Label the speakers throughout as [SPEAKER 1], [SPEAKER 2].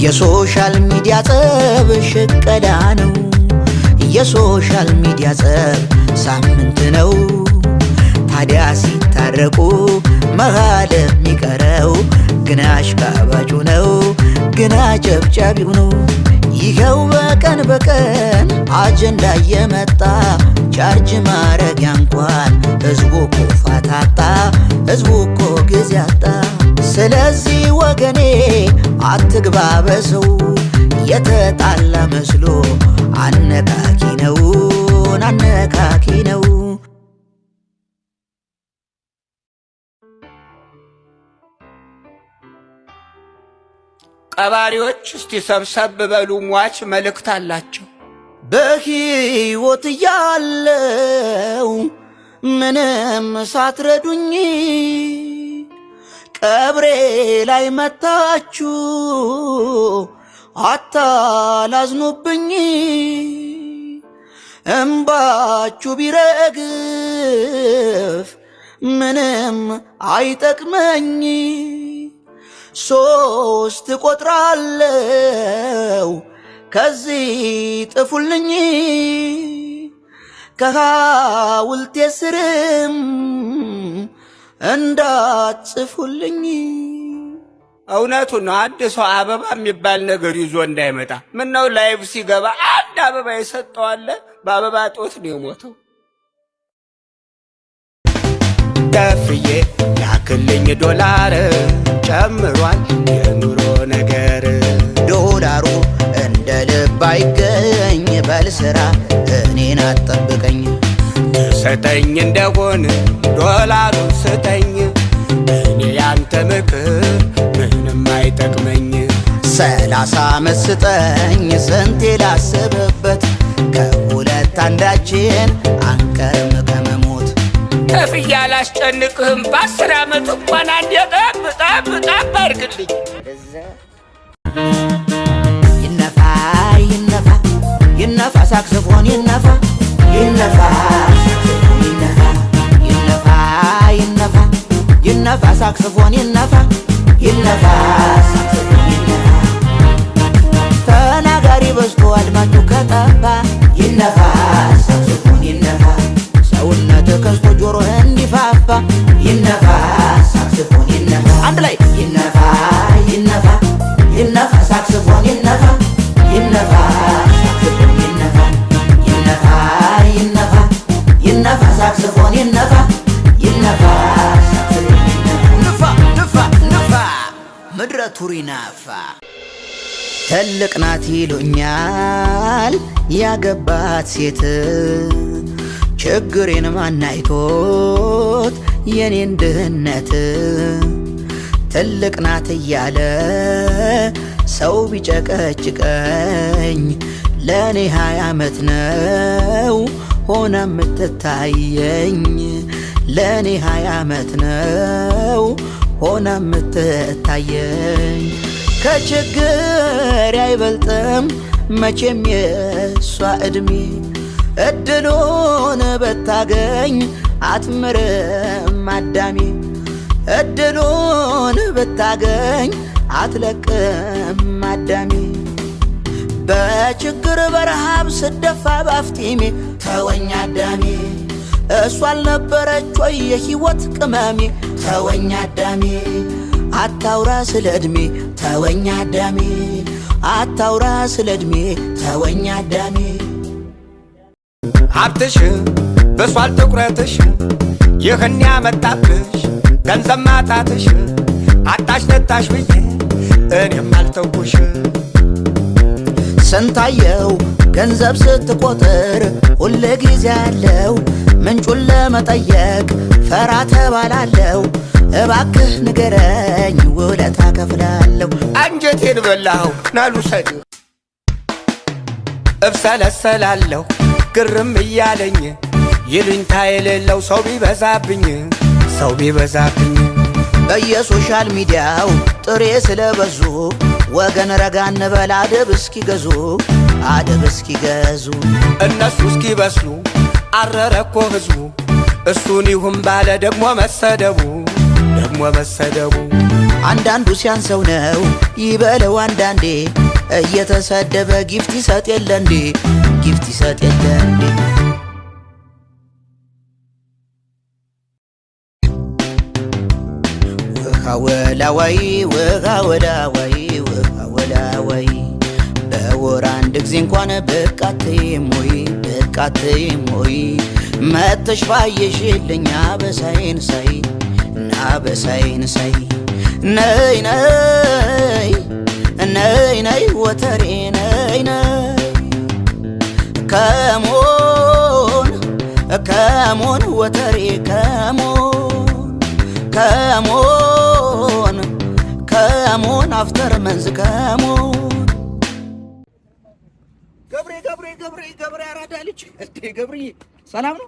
[SPEAKER 1] የሶሻል ሚዲያ ጸብ ሽቀላ ነው። የሶሻል ሚዲያ ጸብ ሳምንት ነው። ታዲያ ሲታረቁ መሃል የሚቀረው ግና አሽቃባጩ ነው፣ ግና ጨብጫቢው ነው። ይኸው በቀን በቀን አጀንዳ የመጣ ቻርጅ ማረጊያ እንኳን ህዝቡ እኮ ፋታጣ፣ ህዝቡ እኮ ጊዜ አጣ። ስለዚህ ወገኔ አትግባ በሰው የተጣላ መስሎ አነካኪ ነው፣ አነካኪ ነው።
[SPEAKER 2] ቀባሪዎች እስቲ ሰብሰብ በሉ፣ ሟች መልእክት አላቸው።
[SPEAKER 1] በሕይወት እያለው ምንም ሳትረዱኝ ቀብሬ ላይ መታችሁ አታላዝኑብኝ። እምባችሁ ቢረግፍ ምንም አይጠቅመኝ። ሶስት ቆጥራለው ከዚህ ጥፉልኝ፣ ከሐውልቴ ስርም እንዳትጽፉልኝ።
[SPEAKER 2] እውነቱን ነው። አንድ ሰው አበባ የሚባል ነገር ይዞ እንዳይመጣ። ምነው ላይቭ ሲገባ አንድ አበባ የሰጠዋለ በአበባ ጦት ነው የሞተው። ከፍዬ ላክልኝ ዶላር ጨምሯል የኑሮ ነገር።
[SPEAKER 1] ዶላሩ እንደ ልብ አይገኝ፣ በልስራ እኔን አጠብቀኝ።
[SPEAKER 2] ትሰጠኝ እንደሆን ዶላሩን ስጠኝ፣ እኔ ያንተ ምክር ምንም አይጠቅመኝ።
[SPEAKER 1] 30 ዓመት ስጠኝ ስንቴ ላስብበት፣ ከሁለት አንዳችን አንቀርም ከመሞት።
[SPEAKER 2] ከፍዬ አላስጨንቅህም በ10 ዓመት እንኳን አንድ ጠብ ጠብ ጠብ አድርግልኝ።
[SPEAKER 1] ይነፋ ይነፋ ይነፋ ሳክስፎን ይነፋ ይነፋ ይነፋ ይነፋ ይነፋ ይነፋ ሳክስፎን ይነፋ ይነፋ ሳክስፎን ይነፋ። ተናጋሪ በዝቶ አድማጩ ከጠፋ ይነፋ ሳክስፎን ይነፋ። ሰውነት ከስቶ ጆሮ እንዲፋፋ ይነፋ ሳክስፎን ይነፋ። አንድ ላይ ይነፋ ይነፋ ይነፋ ሳክስፎን ይነፋ ይነፋ ሳክስፎን ይነፋ ይነፋ ይነፋ ይነፋ ሳክስፎን ይነፋ ይነፋ ሳክስፎን ይነፋ። ንፋ ንፋ ንፋ ምድረ ቱሪናፋ። ትልቅ ናት ይሉኛል ያገባት ሴት፣ ችግሬን ማናይቶት የኔን ድህነት። ትልቅ ናት እያለ ሰው ቢጨቀጭቀኝ ለእኔ 20 ዓመት ነው ሆነ የምትታየኝ። ለእኔ 20 ዓመት ነው ሆነ የምትታየኝ። ከችግር አይበልጥም መቼም የሷ ዕድሜ፣ እድሉን ብታገኝ አትምርም አዳሜ። እድሉን ብታገኝ አትለቅም አዳሜ። በችግር በረሃብ ስደፋ ባፍጢሜ ተወኝ አዳሜ። እሷ አልነበረች ወይ የሕይወት ቅመሜ? ተወኝ አዳሜ። አታውራ ስለ ዕድሜ ተወኝ አዳሜ። አታውራ ስለ ዕድሜ ተወኝ አዳሜ።
[SPEAKER 2] ሀብትሽ በሷል ትኩረትሽ ይህን ያመጣብሽ ገንዘብ ማጣትሽ። አጣሽ ነጣሽ ብዬ እኔም አልተውኩሽ።
[SPEAKER 1] ስንታየው ገንዘብ ስትቆጥር ሁሌ ጊዜ ያለው ምንጩን ለመጠየቅ ፈራ ተባላለው። እባክህ ንገረኝ ውለታ ከፍላለሁ።
[SPEAKER 2] አንጀቴን በላኸው ናሉሰድ እብሰለሰላለሁ ግርም እያለኝ ይሉኝታ የሌለው ሰው ቢበዛብኝ ሰው ቢበዛብኝ።
[SPEAKER 1] በየሶሻል ሚዲያው ጥሬ ስለበዙ ወገን ረጋ እንበል አደብ እስኪገዙ አደብ እስኪገዙ።
[SPEAKER 2] እነሱ እስኪበስሉ አረረ እኮ ህዝቡ። እሱን ይሁን ባለ ደግሞ መሰደቡ ደግሞ መሰደቡ።
[SPEAKER 1] አንዳንዱ ሲያንሰው ነው ይበለው አንዳንዴ እየተሰደበ ጊፍት ይሰጥ የለ እንዴ ጊፍት ይሰጥ የለ እንዴ ወላዋይ ወላዋይ ወላዋይ በወር አንድ ጊዜ እንኳን በቃተይም ወይ መተሽ ባየሽልኝ አበሳዬን ሳይ ናበሳዬን ሳይ ነይ ነይ ነይ ነይ ወተሬ ነይ ነይ ከሞን ወተሬ ከሞን አፍተር መንዝ ከሞን ገብሬ አራዳ ልጅ እንዴ ገብሬ ሰላም ነው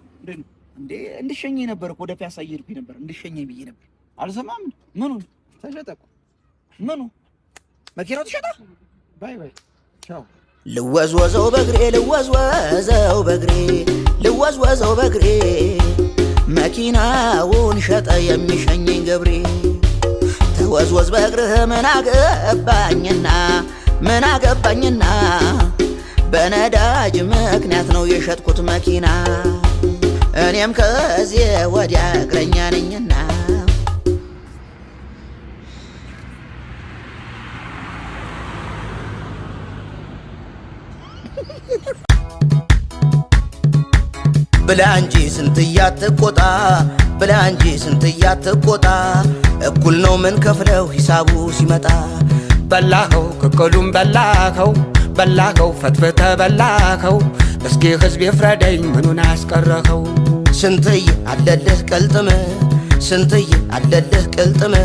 [SPEAKER 1] እንዴ እንድሸኘኝ ነበር እኮ ወደ ፒያሳ እየሄድኩኝ ነበር እንድሸኘኝ ብዬ ነበር አልሰማም ምኑ ተሸጠ እኮ ምኑ መኪናው ተሸጠ ባይ ቻው ልወዝወዘው በግሬ መኪናውን ሸጠ የሚሸኘኝ ገብሬ ተወዝወዝ በእግርህ ምን አገባኝና በነዳጅ ምክንያት ነው የሸጥኩት መኪና እኔም ከዚህ ወዲያ እግረኛ ነኝና ብላ እንጂ ስንትያ ትቆጣ እኩል ነው ምን ከፍለው ሂሳቡ ሲመጣ
[SPEAKER 2] በላኸው ክክሉም በላኸው ፈትፍተ በላኸው እስኪ ሕዝብ ይፍረደኝ ምኑን አስቀረኸው
[SPEAKER 1] ስንትይ አለልህ ቅልጥም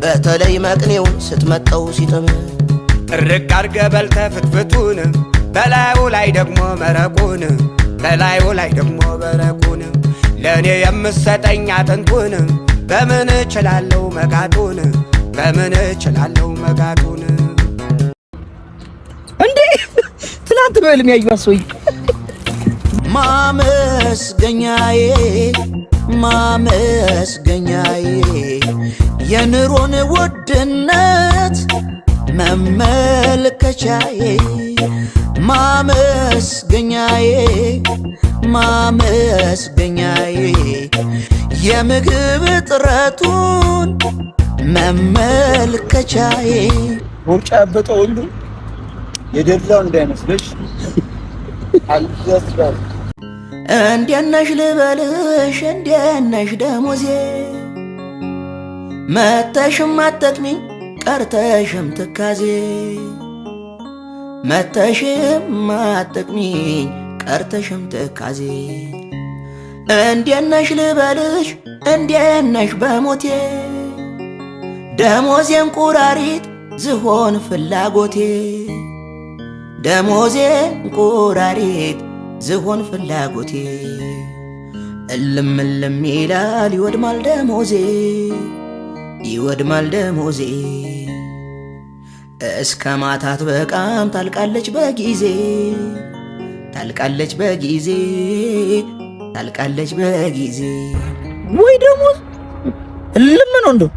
[SPEAKER 1] በተለይ መቅኔውን ስትመጠው ሲጥም
[SPEAKER 2] ጥርቅ አርገ በልተ ፍትፍቱን በላዩ ላይ ደግሞ መረቁን ለእኔ የምሰጠኝ አጥንቱን በምን እችላለሁ መጋጡን
[SPEAKER 1] እንዴ ትላንት ነው ህልም ያዩት ሰውዬ ማመስገኛዬ የኑሮን ውድነት መመልከቻዬ ማመስገኛዬ የምግብ እጥረቱን መመልከቻዬ
[SPEAKER 3] ወርጫ ያበጠው ሁሉ የደላው እንዳይመስልሽ አልዘስራል
[SPEAKER 1] እንዴት ነሽ ልበልሽ እንዴት ነሽ ደሞዜ መተሽም አትጠቅሚኝ ቀርተሽም ትካዜ እንዴት ነሽ ልበልሽ እንዴት ነሽ በሞቴ ደሞዜን ቁራሪት ዝሆን ፍላጎቴ እልም ይላል ይወድማል ደሞዜ እስከ ማታት በቃም ታልቃለች በጊዜ
[SPEAKER 3] ወይ ደሞዝ እልም ነው እንደው